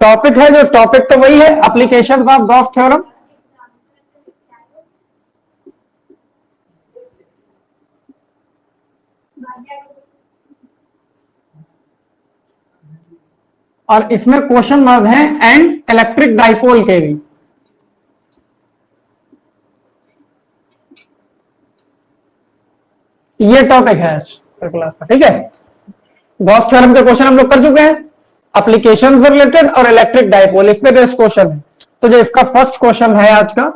Topic है, जो topic तो वही है, एप्लीकेशंस ऑफ गॉस थ्योरम। और इसमें क्वेश्चन मार्क है एंड इलेक्ट्रिक डाइपोल के भी। ये टॉपिक है क्लास का, ठीक है। गॉस थ्योरम के क्वेश्चन हम लोग कर चुके हैं, एप्लीकेशन से रिलेटेड और इलेक्ट्रिक डाइपोल, इस पे बेस्ट क्वेश्चन है। तो जो इसका फर्स्ट क्वेश्चन है आज का,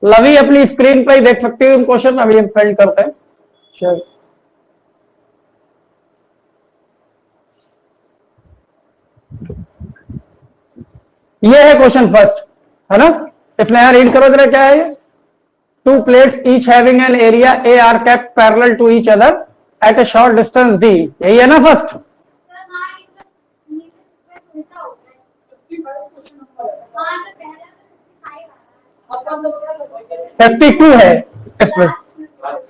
लवी अपनी स्क्रीन पर ही देख सकते हो क्वेश्चन, अभी हम फिल करते हैं। चलो ये है क्वेश्चन फर्स्ट, है ना। इसमें यार रीड करो जरा, क्या है ये। Two plates each having an area A are kept parallel to each other at a short distance D, यही है ना फर्स्ट। फिफ्टी टू है,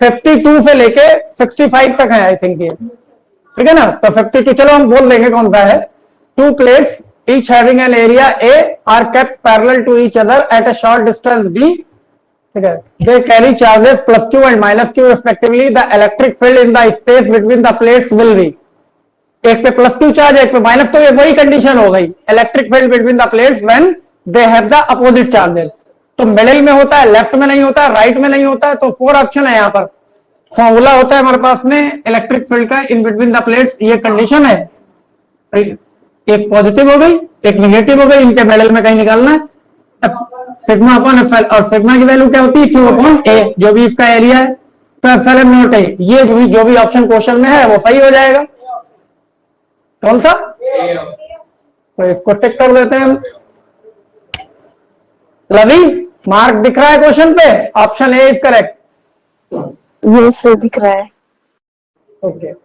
52 से लेके 65 तक है आई थिंक ये, ठीक है ना। तो 52 चलो हम बोल देंगे कौन सा है। To plates each having an area A are kept parallel to each other at a short distance B, ठीक है। They carry charges plus Q and minus Q respectively. The electric field in the space between the plates will be, एक पे plus Q charge एक पे minus, तो ये वही condition हो गई, electric field between the plates when they have the opposite charges. तो मिडिल में होता है, लेफ्ट में नहीं होता, राइट में नहीं होता, तो 4 ऑप्शन है यहाँ पर। फॉर्मूला होता है हमारे पास में इलेक्ट्रिक फील्ड का इन बिटवीन द प्लेट्स, ये कंडीशन है। एक पॉजिटिव हो गई, एक नेगेटिव हो गई, इनके मिडिल में कहीं निकालना है। सिग्मा अपॉन एप्सिलॉन, और सिग्मा की वैल्यू क्या होती है, क्यू अपॉन ए, जो भी इसका एरिया है। तो एप्सिलॉन नॉट ए, ये जो भी ऑप्शन क्वेश्चन में है वो सही हो जाएगा। कौन सा, तो इसको टिक कर देते हैं हम। लवी मार्क दिख रहा है क्वेश्चन पे, option A is correct. Yes दिख रहा है। ओके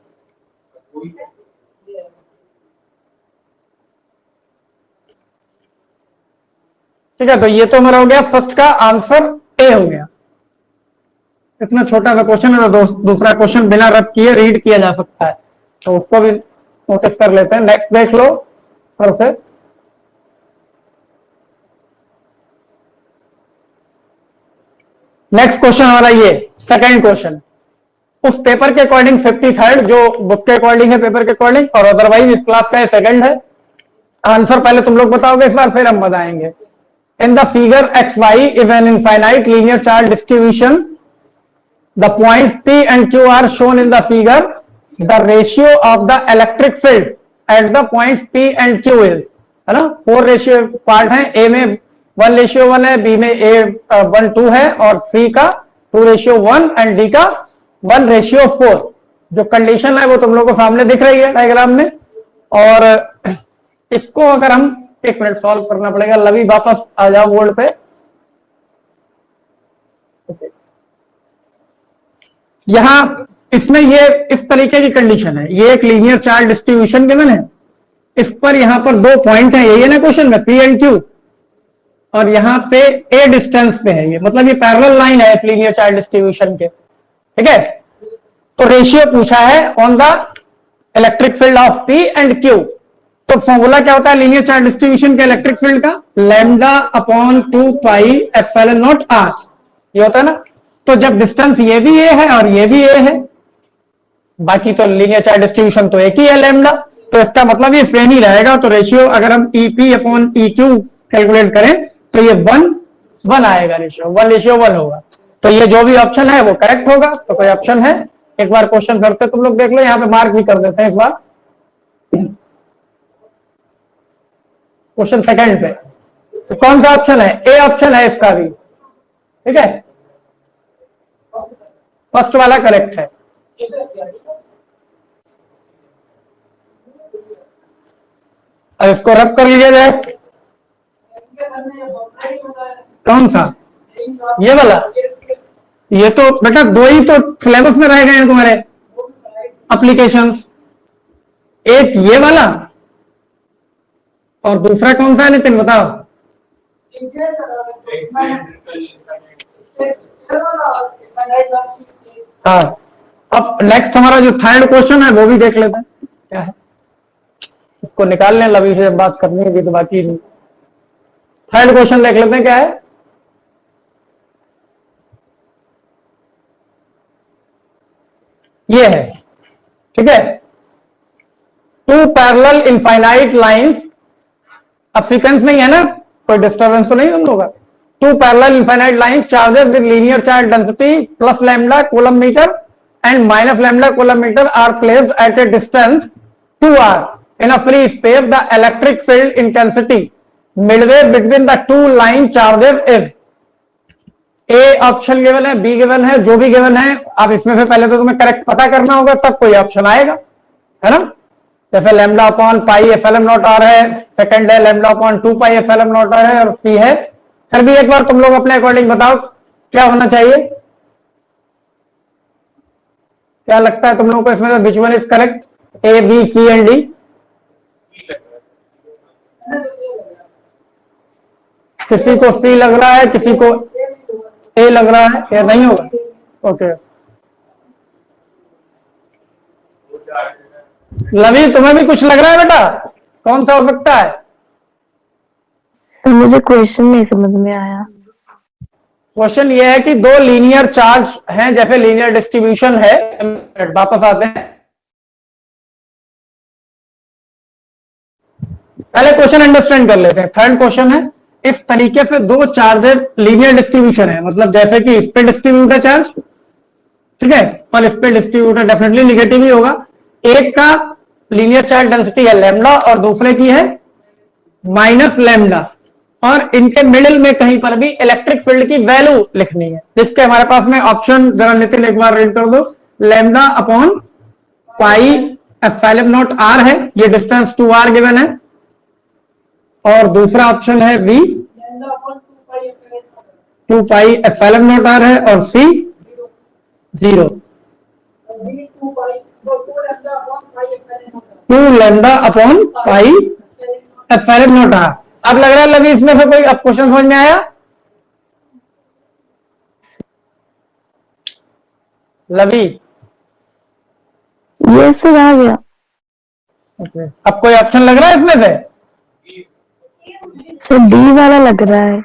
ठीक है, तो ये तो हमारा हो गया फर्स्ट का आंसर ए हो गया। इतना छोटा सा क्वेश्चन है, तो दूसरा क्वेश्चन बिना रब किए रीड किया जा सकता है, तो उसको भी नोटिस कर लेते हैं। नेक्स्ट देख लो सर से। नेक्स्ट क्वेश्चन हमारा ये सेकंड क्वेश्चन, उस पेपर के अकॉर्डिंग 53rd, जो बुक के अकॉर्डिंग है पेपर के अकॉर्डिंग, और अदरवाइज इस क्लास का सेकंड है। आंसर पहले तुम लोग बताओगे इस बार, फिर हम बताएंगे। In the figure xy is an infinite linear charge distribution. The points P and Q are shown in the figure. The ratio of the electric field at the points P and Q is, है ना। 4 ratio part है, A में 1:1 है, B में A 1:2 है, और C का 2:1 and D का 1:4। जो कंडीशन है वो तुम लोगों को सामने दिख रही है डायग्राम में। और इसको अगर हम एक मिनट सॉल्व करना पड़ेगा। लवी वापस आ जाओ बोर्ड पे। यहां इसमें ये इस तरीके की कंडीशन है, ये एक लीनियर चार्ज डिस्ट्रीब्यूशन गिवन है। इस पर यहां पर 2 पॉइंट है, यही है ना क्वेश्चन में, P एंड Q, और यहां पे A डिस्टेंस पे है, ये मतलब ये पैरेलल लाइन है इस लीनियर चार्ज डिस्ट्रीब्यूशन के, ठीक है। तो रेशियो पूछा है on the electric field of P and Q। तो फॉर्मूला क्या होता है लीनियर चार्ज डिस्ट्रीब्यूशन के इलेक्ट्रिक फील्ड का, lambda upon 2 pi epsilon naught R, ये होता है ना। तो जब डिस्टेंस ये भी ए है और ये भी ए है, बाकी तो लीनियर चार्ज डिस्ट्रीब्यूशन तो एक ही है लैम्डा, तो इसका मतलब ये सेम ही रहेगा। तो रेशियो अगर हम EP अपॉन EQ कैलकुलेट करें तो ये 1:1 आएगा, रेशियो 1:1 होगा। तो ये जो भी ऑप्शन है वो करेक्ट होगा। तो कोई ऑप्शन है, एक बार क्वेश्चन करते तुम लोग देख लो, यहाँ पे मार्क भी कर देते हैं एक बार। क्वेश्चन सेकंड पे तो कौन सा ऑप्शन है, ए ऑप्शन है इसका भी, ठीक है। फर्स्ट वाला करेक्ट है। अब इसको रब कर लीजिए जाए। कौन सा, ये वाला, ये तो बेटा 2 ही तो सिलेबस में रह गए हैं तुम्हारे एप्लीकेशंस, एक ये वाला और दूसरा कौन सा है नितिन बताओ। हाँ, अब नेक्स्ट हमारा जो थर्ड क्वेश्चन है वो भी देख लेते हैं क्या है। इसको निकाल लें, लवी से बात करनी होगी तो बाकी नहीं। थर्ड क्वेश्चन देख लेते हैं क्या है। ये है, ठीक है, टू पैरेलल इनफाइनाइट लाइंस। अब सीक्वेंस नहीं है ना, कोई डिस्टर्बेंस तो नहीं तुम लोग का। Two parallel infinite lines charges with linear charge density plus lambda coulomb metre and minus lambda coulomb meter are placed at a distance 2r in a free space. The electric field intensity midway between the two line charges is A option given है, be given है, जो भी given है। अब इसमें से पहले तो तुम्हें करेक्ट पता करना होगा, तब कोई ऑप्शन आएगा, है ना। जैसे lambda upon pi F L M naught R है, सेकंड है lambda upon 2 pi F L M naught R है, और सी है। फिर भी एक बार तुम लोग अपने अकॉर्डिंग बताओ क्या होना चाहिए, क्या लगता है तुम लोगों को इसमें से which one is correct, A B C and D? किसी को सी लग रहा है, किसी को ए लग रहा है, या नहीं होगा? ओके, लवी तुम्हें भी कुछ लग रहा है बेटा, कौन सा हो सकता है? मुझे क्वेश्चन नहीं समझ में आया। क्वेश्चन ये है कि दो लीनियर चार्ज हैं, जैसे लीनियर डिस्ट्रीब्यूशन है। वापस आते हैं, पहले क्वेश्चन अंडरस्टैंड कर लेते हैं। थर्ड क्वेश्चन है, इस तरीके से दो चार्जेस लीनियर डिस्ट्रीब्यूशन है, मतलब जैसे कि इस पे डिस्ट्रीब्यूट है चार्ज, ठीक है, और इस पे डिस्ट्रीब्यूट है, डेफिनेटली निगेटिव ही होगा। एक का लीनियर चार्ज डेंसिटी है लैम्डा और दूसरे की है माइनस लैम्डा, और इनके मिडिल में कहीं पर भी इलेक्ट्रिक फील्ड की वैल्यू लिखनी है, जिसके हमारे पास में ऑप्शन जरा नितिन एक बार रीड कर दो। Lambda upon pi epsilon naught R है, ये डिस्टेंस 2r गिवन है, और दूसरा ऑप्शन है B 2 pi epsilon naught R है, और C 0 2 lambda upon pi epsilon naught R. अब लग रहा है लवी इसमें से कोई अब क्वेश्चन समझ में आया? लवी ये सब आ गया। अब कोई ऑप्शन लग रहा है इसमें से? तो डी वाला लग रहा है।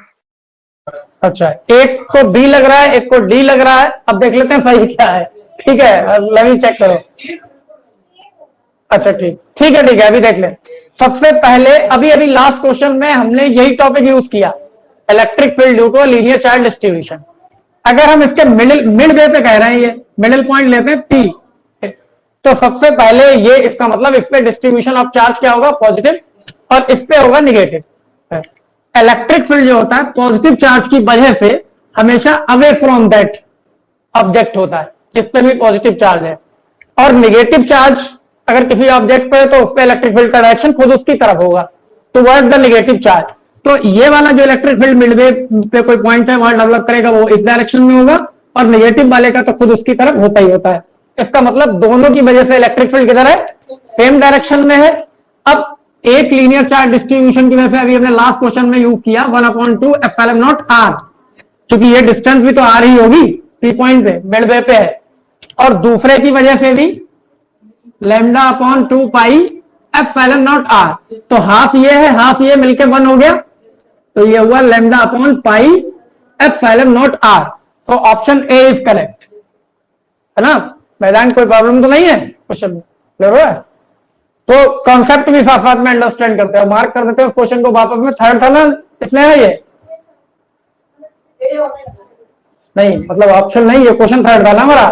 अच्छा, एक को बी लग रहा है, एक को डी लग रहा है। अब देख लेते हैं सही क्या है, ठीक है, लवी चेक करो। अच्छा ठीक है, अभी देख ले। सबसे पहले अभी लास्ट क्वेश्चन में हमने यही टॉपिक यूज किया, इलेक्ट्रिक फील्ड को लीनियर चार्ज डिस्ट्रीब्यूशन। अगर हम इसके मिड वे पे कह रहे हैं, ये मिडिल पॉइंट लेते हैं पी, तो सबसे पहले ये इसका मतलब इस पे डिस्ट्रीब्यूशन ऑफ चार्ज क्या होगा, पॉजिटिव, और इस पे होगा निगेटिव। इलेक्ट्रिक फील्ड जो होता है पॉजिटिव चार्ज की वजह से हमेशा अवे फ्रॉम दैट ऑब्जेक्ट होता है जिस पे भी पॉजिटिव चार्ज है, और निगेटिव चार्ज अगर किसी ऑब्जेक्ट पे है तो उस पे इलेक्ट्रिक फील्ड का डायरेक्शन खुद उसकी तरफ होगा, टुवर्ड द निगेटिव चार्ज। तो ये वाला जो इलेक्ट्रिक फील्ड मिडवे पे कोई पॉइंट है वहां डेवलप करेगा, वो इस डायरेक्शन में होगा, और निगेटिव वाले का तो खुद उसकी तरफ होता ही होता है। इसका मतलब दोनों की वजह से इलेक्ट्रिक फील्ड किधर है, सेम डायरेक्शन में है। अब एक लीनियर चार्ज डिस्ट्रीब्यूशन की वजह से अभी हमने लास्ट क्वेश्चन में यूज किया 1/2 एप्सिलॉन नॉट आर, क्योंकि ये डिस्टेंस भी तो आर ही होगी, पी पॉइंट पे मिडवे पे है, और दूसरे की वजह से भी lambda upon 2 pi epsilon naught R. तो हाफ ये है, हाफ ये मिलके 1 हो गया, तो ये हुआ lambda upon pi epsilon naught R. तो ऑप्शन ए इज करेक्ट, है ना। मैदान कोई प्रॉब्लम तो नहीं है क्वेश्चन में, क्लियर है? तो कॉन्सेप्ट भी साथ साथ में अंडरस्टैंड करते हैं, मार्क कर देते हैं उस क्वेश्चन को वापस में। थर्ड था ना इसमें है ये नहीं, मतलब ऑप्शन नहीं, ये क्वेश्चन थर्ड था ना हमारा।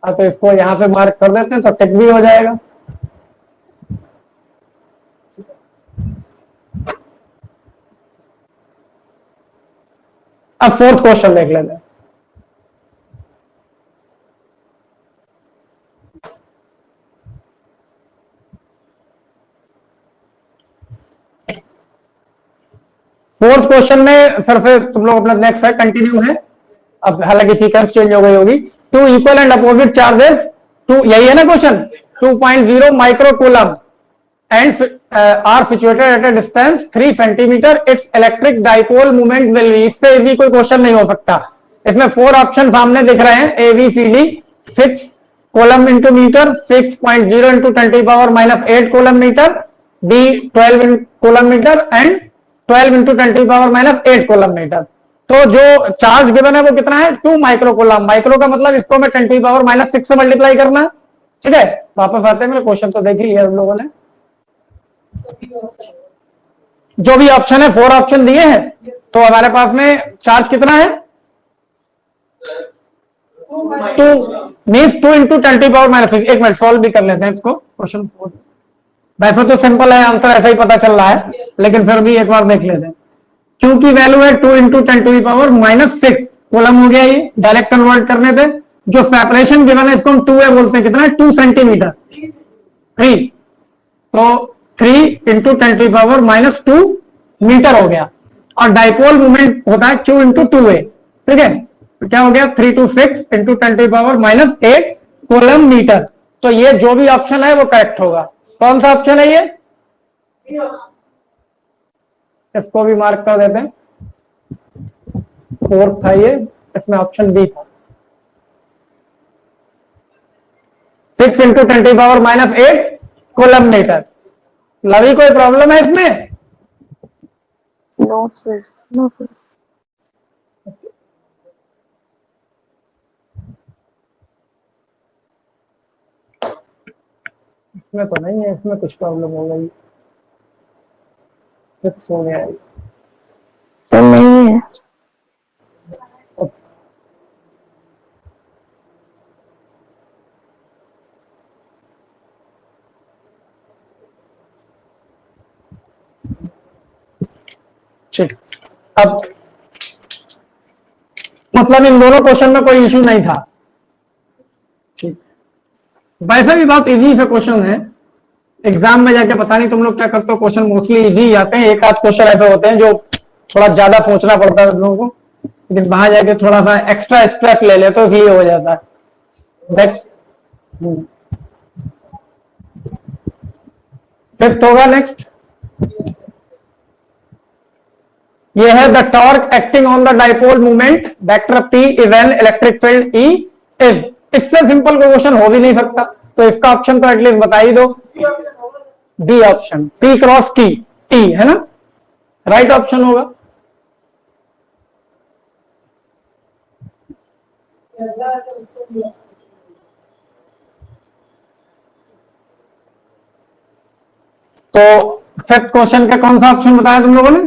तो इसको यहां से मार्क कर देते हैं तो टिक भी हो जाएगा। अब फोर्थ क्वेश्चन देख लेते हैं। फोर्थ क्वेश्चन में फिर से तुम लोग अपना नेक्स्ट है कंटिन्यू है, अब हालांकि सीक्वेंस चेंज हो गई होगी। Two equal and opposite charges, two यही है ना question, 2.0 micro coulomb and are situated at a distance 3 centimetre, its electric dipole movement will be. इससे भी कोई क्वेश्चन नहीं हो सकता। इसमें 4 ऑप्शन सामने दिख रहे हैं, A B C D. 6 coulomb into metre, 6.0 into 10⁻⁻8 coulomb metre, D 12 coulomb metre and 12 into 10⁻⁻8 coulomb metre. तो जो चार्ज गिवन है वो कितना है 2 माइक्रो कूलम। माइक्रो का मतलब इसको मैं 10⁻6 से मल्टीप्लाई करना है। ठीक है, वापस आते हैं, मेरे क्वेश्चन तो देख ही लिया हम लोगों ने। जो भी ऑप्शन है 4 ऑप्शन दिए हैं, तो हमारे पास में चार्ज कितना है 2 मीन्स 2 इंटू 10⁻6। एक मिनट सॉल्व भी कर लेते हैं इसको क्वेश्चन। वैसे तो सिंपल है, आंसर ऐसा ही पता चल रहा है, लेकिन फिर भी एक बार देख लेते हैं। क्योंकि वैल्यू है 2 इंटू 10⁻6 कूलम हो गया, ये डायरेक्ट कन्वर्ट करने पे जो सेपरेशन गिवन है इसको हम 2a बोलते हैं। कितना है 2 सेंटीमीटर 3, तो 3 इंटू 10⁻2 मीटर हो गया। और डाइपोल मूवमेंट होता है Q इंटू 2a। ठीक है, तो क्या हो गया 3 to 6 इंटू 10⁻8 कूलम मीटर। तो ये जो भी ऑप्शन है वो करेक्ट होगा। कौन सा ऑप्शन है ये, इसको भी मार्क कर देते हैं, 4th था ये, इसमें ऑप्शन बी था 6 इंटू 10⁻8 कूलम मीटर। लवी कोई प्रॉब्लम है इसमें? No sir, no sir. इसमें तो नहीं है, इसमें कुछ प्रॉब्लम हो गई, फिक्स हो गया सर नहीं है। ठीक, अब मतलब इन दोनों क्वेश्चन में कोई इश्यू नहीं था। ठीक, वैसे भी बहुत इजी से क्वेश्चन है। एग्जाम में जाके पता नहीं तुम लोग क्या करते हो, क्वेश्चन मोस्टली इजी आते हैं। एक आध क्वेश्चन ऐसे होते हैं जो थोड़ा ज्यादा सोचना पड़ता है लोगों को, लेकिन वहां जाके थोड़ा सा एक्स्ट्रा स्ट्रेस ले लेते हो, इसलिए हो जाता है। नेक्स्ट फिफ्थ होगा, नेक्स्ट ये है the torque acting on the dipole movement vector P is an electric field E is. इससे सिंपल क्वेश्चन हो भी नहीं सकता, तो इसका ऑप्शन तो एटलीस्ट बता ही दो। D option P cross T, T है ना, राइट ऑप्शन होगा। तो फिफ्थ क्वेश्चन का कौन सा ऑप्शन बताया तुम लोगों ने?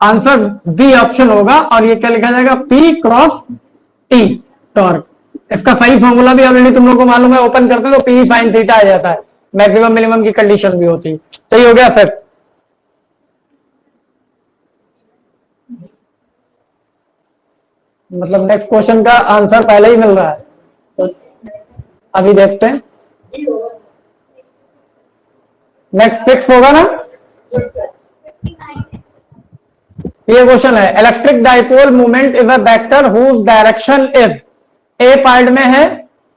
आंसर बी ऑप्शन होगा। और ये क्या लिखा जाएगा P क्रॉस T टॉर्क। इसका सही फॉर्मूला भी ऑलरेडी तुम लोगों को मालूम है, ओपन करते तो P sin थीटा आ जाता है, मैक्सिमम मिनिमम की कंडीशन भी होती। तो ये हो गया फिफ्थ। मतलब नेक्स्ट क्वेश्चन का आंसर पहले ही मिल रहा है, तो अभी देखते हैं। नेक्स्ट सिक्स होगा ना, ये क्वेश्चन है electric dipole movement is a vector whose direction is. A part में है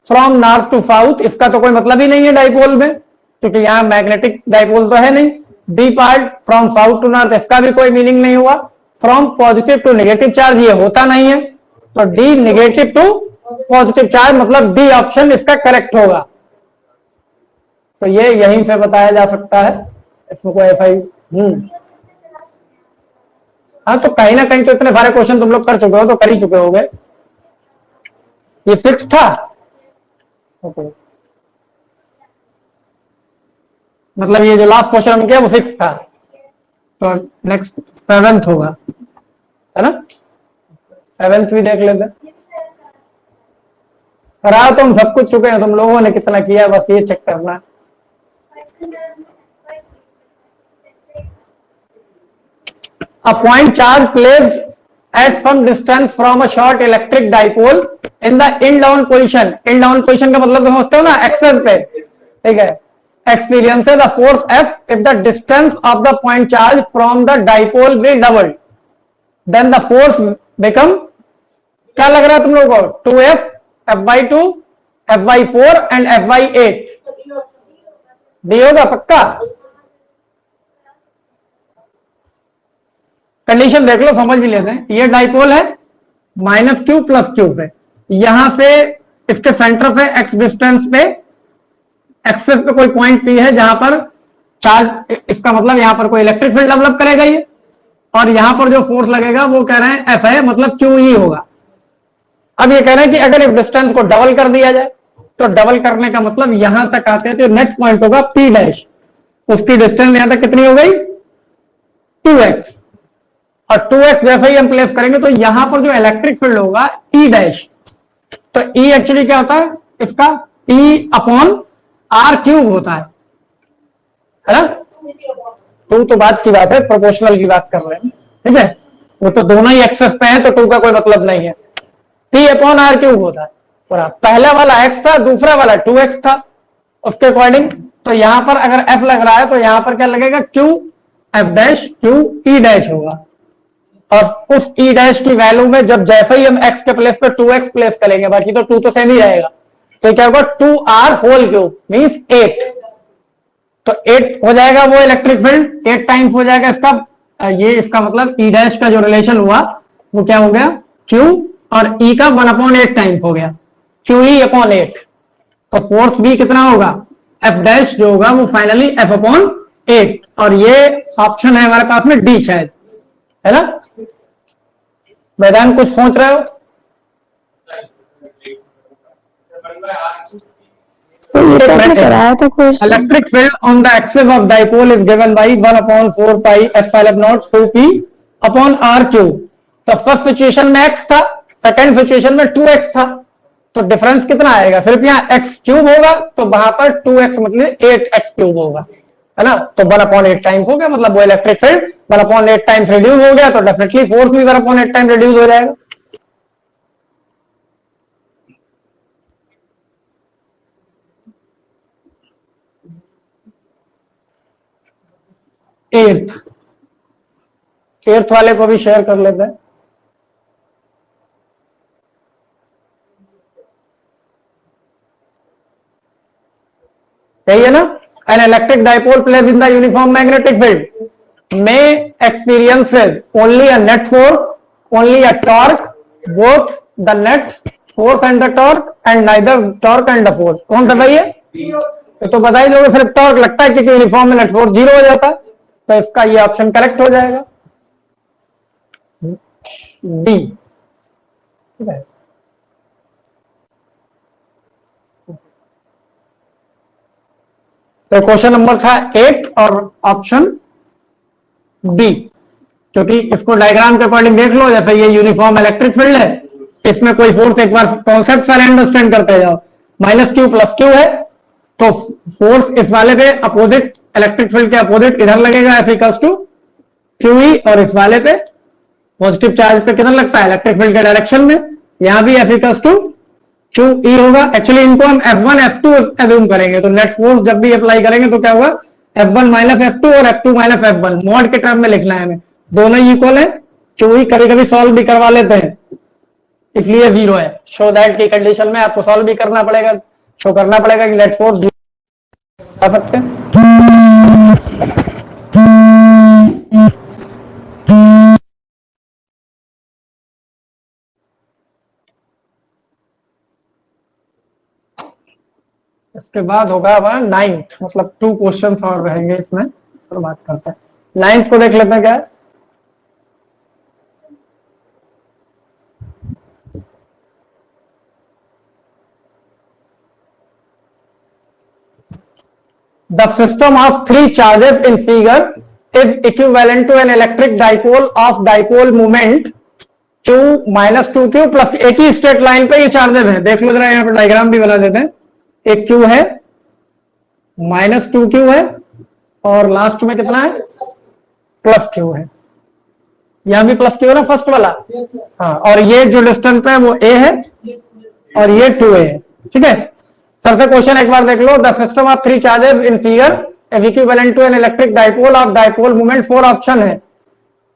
फ्रॉम नॉर्थ टू साउथ, इसका तो कोई मतलब ही नहीं है डाइपोल में, क्योंकि यहाँ मैग्नेटिक डाइपोल तो है नहीं। B part from south to north, इसका भी कोई मीनिंग नहीं हुआ। From positive to negative charge, ये होता नहीं है, तो D negative to positive charge, मतलब डी ऑप्शन इसका करेक्ट होगा। तो ये यहीं से बताया जा सकता है, इसमें कोई ऐसा ही हाँ, तो कहीं ना कहीं तो इतने सारे क्वेश्चन तुम लोग कर चुके हो, तो कर ही चुके होगे। ये सिक्स था, ओके, मतलब ये जो लास्ट क्वेश्चन हम किया वो सिक्स था, तो नेक्स्ट सेवेंथ होगा, है ना। सेवेंथ भी देख लेते। करा तो हम सब कुछ चुके हैं, तुम लोगों ने कितना किया बस ये चेक करना है। A point charge placed at some distance from a short electric dipole in the in-down position. In-down position का मतलब समझते हो ना, एक्सेस पे, ठीक है। Experiences a force F if the distance of the point charge from the dipole be doubled. Then the force become, क्या लग रहा है तुम लोगों को? 2F, F/2, F/4 and F/8. D होगा पक्का? कंडीशन देख लो, समझ भी लेते हैं। ये डाइपोल है -q प्लस q से, यहां से इसके सेंटर से x डिस्टेंस पे एक्सेस पे कोई पॉइंट P है जहां पर चार्ज, इसका मतलब यहां पर कोई इलेक्ट्रिक फील्ड डेवलप करेगा ये, और यहां पर जो फोर्स लगेगा वो कह रहे हैं एफ है, मतलब क्यू ई होगा। अब ये कह रहे हैं कि अगर इस डिस्टेंस को डबल कर दिया जाए, तो डबल करने का मतलब यहां तक आते हैं तो नेक्स्ट पॉइंट होगा पी डैश, उसकी डिस्टेंस यहां तक कितनी हो गई 2x, और 2x जैसे ही हम प्लेस करेंगे तो यहां पर जो इलेक्ट्रिक फील्ड होगा ई डैश, तो ई एक्चुअली क्या होता है इसका ई अपॉन आर क्यूब होता है ना। टू तो बात की बात है, प्रोपोर्शनल की बात कर रहे हैं, ठीक है, वो तो दोनों ही एक्सेस पे हैं तो टू का कोई मतलब नहीं है। टी अपॉन आर क्यूब होता है, और पहला वाला x था, दूसरा वाला 2x था, उसके अकॉर्डिंग तो यहां पर अगर f लग रहा है तो यहां पर क्या लगेगा q f dash q e dash होगा, और उस e डैश की वैल्यू में जब जैसे ही हम x के प्लेस पे 2x प्लेस करेंगे, बाकी तो 2 तो सेम ही रहेगा, तो क्या होगा 2r होल क्यूब मीन्स 8, तो 8 हो जाएगा वो इलेक्ट्रिक फील्ड, 8 टाइम्स हो जाएगा इसका, ये इसका मतलब ई डैश का जो रिलेशन हुआ वो क्या हो गया क्यू, और ई का 1/8 टाइम्स हो गया क्यू ई अपॉन 8, तो फोर्स भी कितना होगा एफ डैश जो होगा वो फाइनली एफ अपॉन 8, और ये ऑप्शन है हमारे पास में डी शायद, है ना। मैदान कुछ सोच रहे हो? तो ये तो आपने कराया था question. Electric field on the axis of dipole is given by 1/4 pi epsilon not 2p upon r cube, तो फर्स्ट सिचुएशन में x था, सेकंड सिचुएशन में 2x था, तो डिफरेंस कितना आएगा, सिर्फ यहाँ x क्यूब होगा, तो वहां पर 2x मतलब 8x क्यूब होगा, है ना, तो 1/8 टाइम्स हो गया, मतलब वो इलेक्ट्रिक फील्ड 1/8 टाइम्स रिड्यूस हो गया, तो डेफिनेटली फोर्स भी 1/8 टाइम रिड्यूस हो जाएगा। एर्थ वाले को भी शेयर कर लेते हैं। सही है ना, N electric dipole place in the uniform magnetic field may experiences only a net force, only a torque, both the net force and the torque, and neither torque and the force। कौन सा भाई है, तो बता ही दोगे, सिर्फ torque लगता है क्योंकि यूनिफॉर्म में नेट फोर्स 0 हो जाता है, तो इसका ये ऑप्शन करेक्ट हो जाएगा डी, ठीक है। तो क्वेश्चन नंबर था 8 और ऑप्शन बी, क्योंकि इसको डायग्राम के अकॉर्डिंग देख लो, जैसे ये यूनिफॉर्म इलेक्ट्रिक फील्ड है, इसमें कोई फोर्स, एक बार कॉन्सेप्ट सारे अंडरस्टैंड करते जाओ, -q + q है, तो फोर्स इस वाले पे अपोजिट, इलेक्ट्रिक फील्ड के अपोजिट इधर लगेगा F = QE, और इस वाले पे पॉजिटिव चार्ज पे किधर लगता है इलेक्ट्रिक फील्ड के डायरेक्शन में, यहां भी F = QE होगा। एक्चुअली इनको हम F1 F2 एज्यूम करेंगे, तो नेट फोर्स जब भी अप्लाई करेंगे तो क्या होगा F1 - F2 और F2 - F1, मॉड के टर्म में लिखना है हमें, दोनों इक्वल है। QE कभी कभी सॉल्व भी करवा लेते हैं, इसलिए 0 है, शो दैट की कंडीशन में आपको सॉल्व भी करना पड़ेगा, शो करना पड़ेगा कि नेट फोर्स आ सकते हैं। इसके बाद होगा हमारा 9th, मतलब 2 क्वेश्चन और रहेंगे इसमें, तो बात करते हैं 9th को देख लेते हैं क्या है। The system of 3 charges in figure is equivalent to an electric dipole of dipole moment q - 2q plus, एक ही स्ट्रेट लाइन पे ये चार्जेस हैं, देख लो जरा, यहाँ पे डायग्राम भी बना देते हैं, एक q है, -2q है, और लास्ट में कितना है +q है, यहां भी +q है ना फर्स्ट वाला, हाँ, और ये जो डिस्टेंस है वो a है और ये 2a है, ठीक है। सबसे क्वेश्चन एक बार देख लो, the system of 3 charges in figure is equivalent to an electric dipole of dipole moment, 4 option है,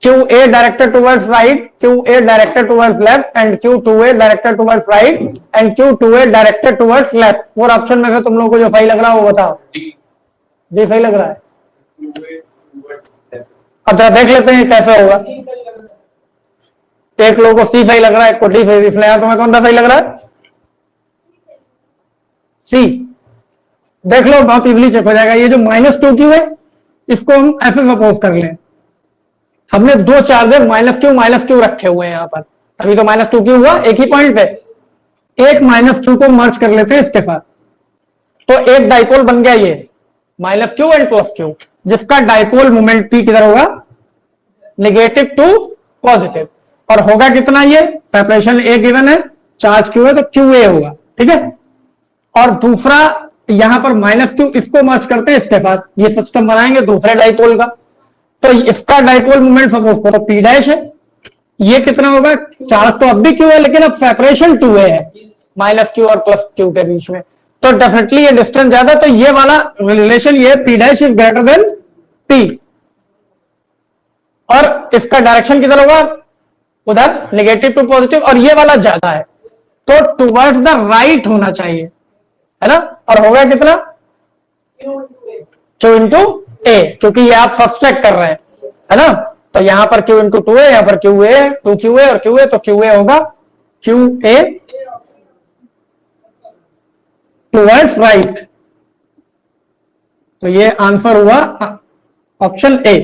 QA directed towards right, QA directed towards left, and Q2A directed towards right, and Q2A directed towards left. 4 option में से तुम लोगों को जो सही लग रहा है वो बताओ, जी सही लग रहा है, अब जरा देख लेते हैं कैसे होगा। एक लोगों को सी सही लग रहा है, एक को डी सही, इसलिए यहाँ तुम्हें कौन सा सही लग रहा है, सी। देख लो बहुत इजीली चेक हो जाएगा, ये जो -2q है इसको हम ऐसे सपोज कर लें, हमने दो चार्जर माइनस क्यू रखे हुए हैं यहां पर, अभी तो -2q हुआ एक ही पॉइंट पे, एक -q को मर्ज कर लेते हैं इसके साथ, तो एक डाइपोल बन गया ये -q एंड +q, जिसका डाइपोल मोमेंट p किधर होगा, नेगेटिव टू पॉजिटिव, और होगा कितना, ये सेपरेशन a गिवन है, चार्ज q है तो qa होगा, ठीक है। और दूसरा यहां पर -q, इसको मर्ज करते हैं इसके साथ, ये सिस्टम बनाएंगे दूसरे डाइपोल का, तो इसका डाइपोल मोमेंट सपोज करो p डैश है, ये कितना होगा, चार्ज तो अब भी q है लेकिन अब सेपरेशन 2a है -q और +q के बीच में, तो डेफिनेटली ये डिस्टेंस ज्यादा, तो ये वाला रिलेशन ये p dash is greater than p, और इसका डायरेक्शन किधर होगा, उधर नेगेटिव टू पॉजिटिव, और ये वाला ज्यादा है तो टुवर्ड्स द राइट होना चाहिए, है ना, और होगा कितना, q इंटू ए, क्योंकि ये आप सब्सट्रैक्ट कर रहे हैं, है ना, तो यहां पर q इंटू 2a, यहां पर qa 2qa और qa, तो qa होगा qa टुवर्ड्स राइट, तो ये आंसर हुआ ऑप्शन ए,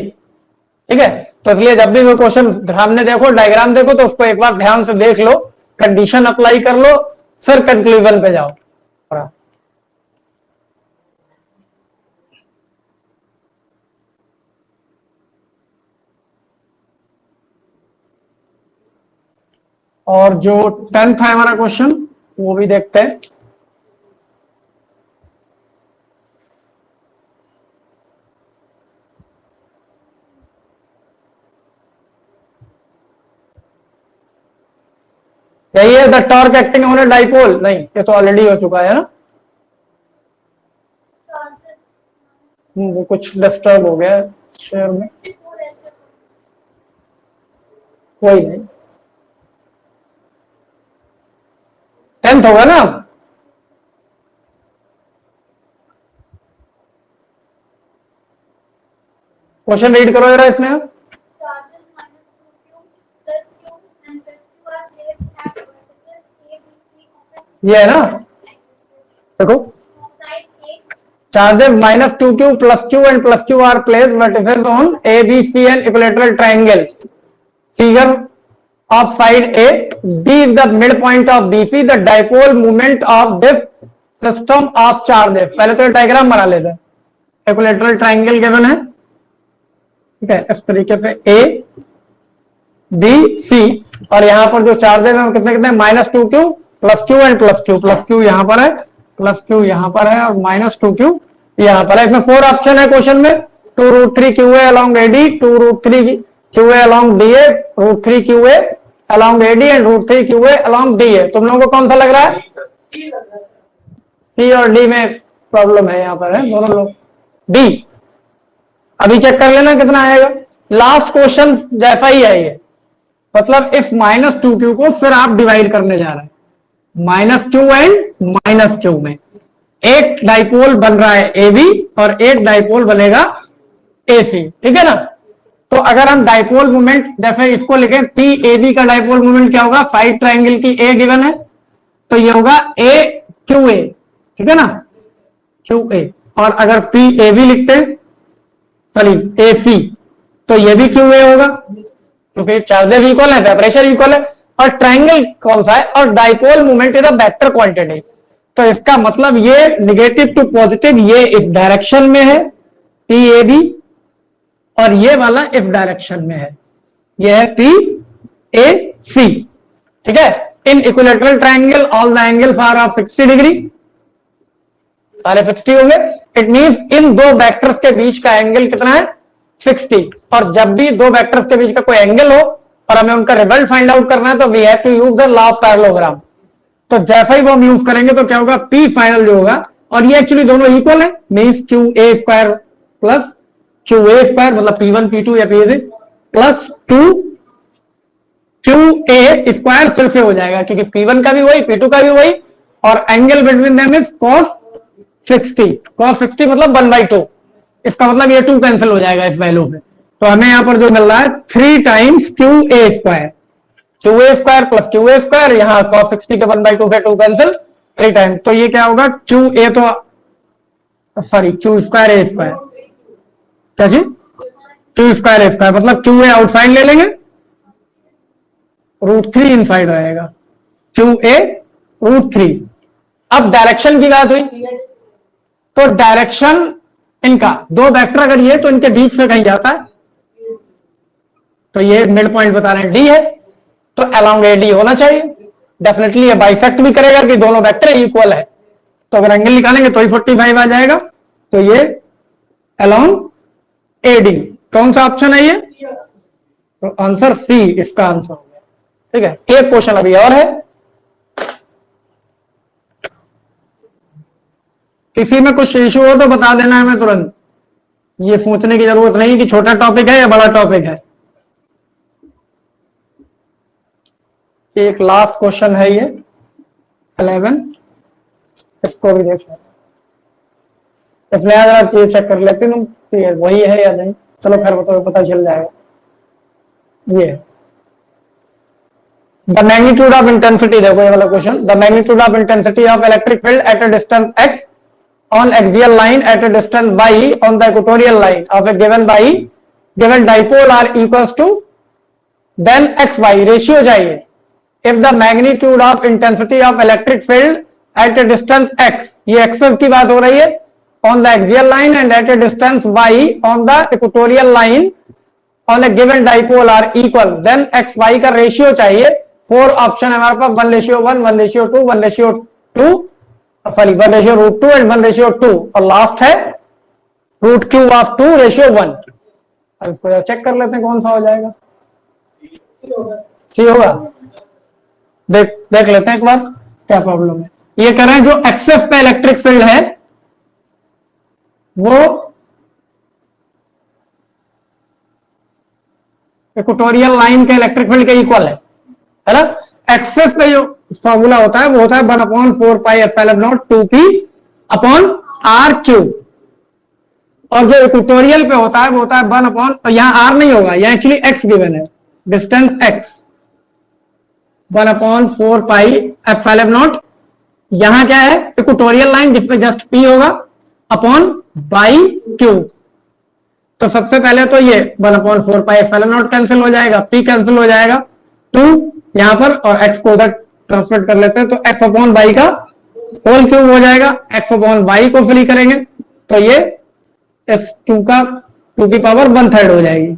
ठीक है। तो इसलिए जब भी कोई क्वेश्चन सामने देखो, डायग्राम देखो, तो उसको एक बार ध्यान से देख लो, कंडीशन अप्लाई कर लो, फिर कंक्लूजन पे जाओ। और जो 10th है हमारा क्वेश्चन, वो भी देखते हैं। यही है, the torque acting on a dipole, नहीं ये तो ऑलरेडी हो चुका है ना, वो कुछ डिस्टर्ब हो गया शेयर में, कोई नहीं, 10th होगा ना, क्वेश्चन रीड करो जरा इसमें, ये है ना, देखो charges -2q +q and +q are placed vertices on ABC and equilateral triangle. Figure of side A, D is the midpoint of BC. The dipole moment of this system of charges. पहले तो diagram बना लेते हैं, equilateral triangle given है, ठीक है, इस तरीके से A B C, और यहां पर जो चार्जेस हैं कितने कितने, -2q +q एंड +q यहाँ पर है, +q यहाँ पर है, और -2q यहाँ पर है। इसमें 4 ऑप्शन है क्वेश्चन में, 2√3 QA along AD, 2√3 QA along DA, √3 QA along AD and √3 QA along DA। तुम लोगों को कौन सा लग रहा है, C और D में प्रॉब्लम है, यहाँ पर है दोनों लोग, D अभी चेक कर लेना कितना आएगा, लास्ट क्वेश्चन जैसा ही है ये, मतलब इस -2q को फिर आप डिवाइड करने जा रहे हैं, -q एंड -q में एक डाइपोल बन रहा है AB और एक डाइपोल बनेगा AC, ठीक है ना। तो अगर हम डाइपोल मोमेंट जैसे इसको लिखें, PAB का डाइपोल मोमेंट क्या होगा, साइड ट्राइंगल की A गिवन है, तो ये होगा AQA, ठीक है ना, QA, और अगर PAB लिखते हैं, सॉरी AC, तो ये भी QA होगा, क्योंकि चार्जेस इक्वल है, प्रेशर इक्वल है, और ट्राइंगल कौन सा है, और dipole moment is a vector quantity, तो इसका मतलब ये नेगेटिव टू पॉजिटिव, ये इस डायरेक्शन में है PAB, और ये वाला इस डायरेक्शन में है, ये है PAC, ठीक है। In equilateral triangle all the angles are of 60 degree, सारे 60 होंगे, इट मींस इन दो वेक्टर्स के बीच का एंगल कितना है, 60, और जब भी दो वेक्टर्स के बीच का कोई एंगल हो और हमें उनका रिजल्ट फाइंड आउट करना है, तो we have to use the law of parallelogram. तो जैसा ही वो हम यूज करेंगे तो क्या होगा, P फाइनल जो होगा, और ये एक्चुअली दोनों इक्वल है, मींस QA² प्लस QA² मतलब P1 P2 या P प्लस 2 QA² फिर से हो जाएगा, क्योंकि P1 का भी वही, P2 का भी वही, और angle between them is cos 60 मतलब 1/2, इसका मतलब ये 2 कैंसिल हो जाएगा इस वैल्यू से, तो हमें यहां पर जो मिल रहा है 3 टाइम्स QA² प्लस QA², यहां cos 60 के 1/2 से 2 कैंसिल, 3 टाइम्स, तो ये क्या होगा, QA तो सॉरी Q² A², क्या चीज, क्यू स्क्वायर स्क्वायर, मतलब क्यू ए आउटसाइड ले लेंगे, √3 इनसाइड रहेगा, क्यू ए √3। अब डायरेक्शन की बात हुई, तो डायरेक्शन इनका दो वेक्टर अगर ये तो इनके बीच में कहीं जाता है, तो ये मिड पॉइंट बता रहे हैं डी है, तो अलोंग ए डी होना चाहिए। डेफिनेटली ये बाइसेक्ट भी करेगा कि दोनों वेक्टर इक्वल है, तो अगर एंगल निकालेंगे तो ही 45 आ जाएगा, तो ये अलोंग ए डी। कौन सा ऑप्शन है ये, तो आंसर सी इसका आंसर हो गया। ठीक है, एक क्वेश्चन अभी और है, किसी में कुछ इशू हो तो बता देना है, मैं तुरंत, ये सोचने की जरूरत नहीं कि छोटा टॉपिक है या बड़ा टॉपिक है। एक लास्ट क्वेश्चन है ये 11, इसको भी देख लें, इसमें अगर आप चीज चेक कर लेते हैं तो ये वही है या नहीं, चलो खैर वो तो पता चल जाएगा। ये द मैग्नीट्यूड ऑफ इंटेंसिटी, देखो ये वाला question, the magnitude of intensity of electric field at a distance x on axial line at a distance y on the equatorial line of a given dipole are equals to then xy, ratio चाहिए। if the magnitude of intensity of electric field at a distance x, ये access की बात हो रही है, on the axial line and at a distance y on the equatorial line on a given dipole are equal, then xy का ratio चाहिए। 4 option है हमारे पास, 1:1, 1:2, 1:2, सॉरी 1:√2 एंड 1:2, और लास्ट है √3/2:1। अब इसको चेक कर लेते हैं कौन सा हो जाएगा, सी होगा। देख लेते हैं एक बार क्या प्रॉब्लम है। ये कह रहे हैं जो एक्सेस पे इलेक्ट्रिक फील्ड है वो इक्वेटोरियल लाइन के इलेक्ट्रिक फील्ड के इक्वल है ना। एक्सेस पे जो फॉर्मूला होता है वो होता है 1/4πε02p/r³, और जो इक्वेटोरियल पे होता है वो होता है 1/, तो यहां r नहीं होगा, यहां एक्चुअली x गिवन है, डिस्टेंस x 1/4πε0, यहां क्या है इक्वेटोरियल लाइन जिसपे जस्ट p होगा अपॉन बाई क्यू। तो सबसे पहले तो ये 1/4πε0 कैंसिल हो जाएगा, p कैंसिल हो जाएगा, 2 यहां पर, और x को उधर ट्रांसफर कर लेते हैं, तो x अपॉन बाई का होल क्यूब हो जाएगा। x अपॉन बाई को फ्री करेंगे तो ये s2 का 2 की पावर 1/3 हो जाएगी।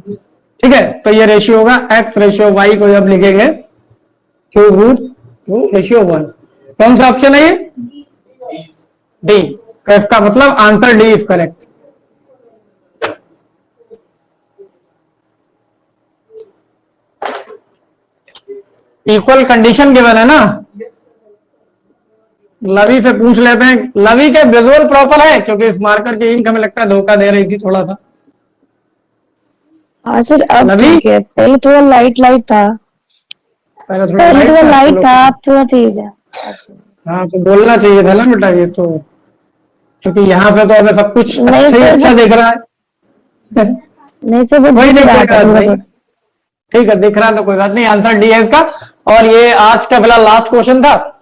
ठीक है, तो ये रेशियो होगा x रेशियो y को जब लिखेंगे √2:1। कौन सा ऑप्शन है ये, डी। तो इसका मतलब answer D is correct. Equal condition given है ना, लवी से पूछ लेते हैं। लवी के विजुअल प्रॉपर है, क्योंकि इस मार्कर की इंक हमें लगता है धोखा दे रही थी थोड़ा सा। हाँ सर, अब ठीक है, पहले थोड़ा लाइट था, पहले थोड़ा लाइट था, अब थोड़ा तेज है। हाँ तो बोलना चाहिए था ना बेटा, ये तो क्योंकि यहाँ पे तो हमें सब कुछ अच्छा दिख रहा है। नहीं सर, वो ठीक है, दिख रहा है तो कोई बात नहीं, आंसर डी है इसका। और ये आज का फिलहाल लास्ट क्वेश्चन था।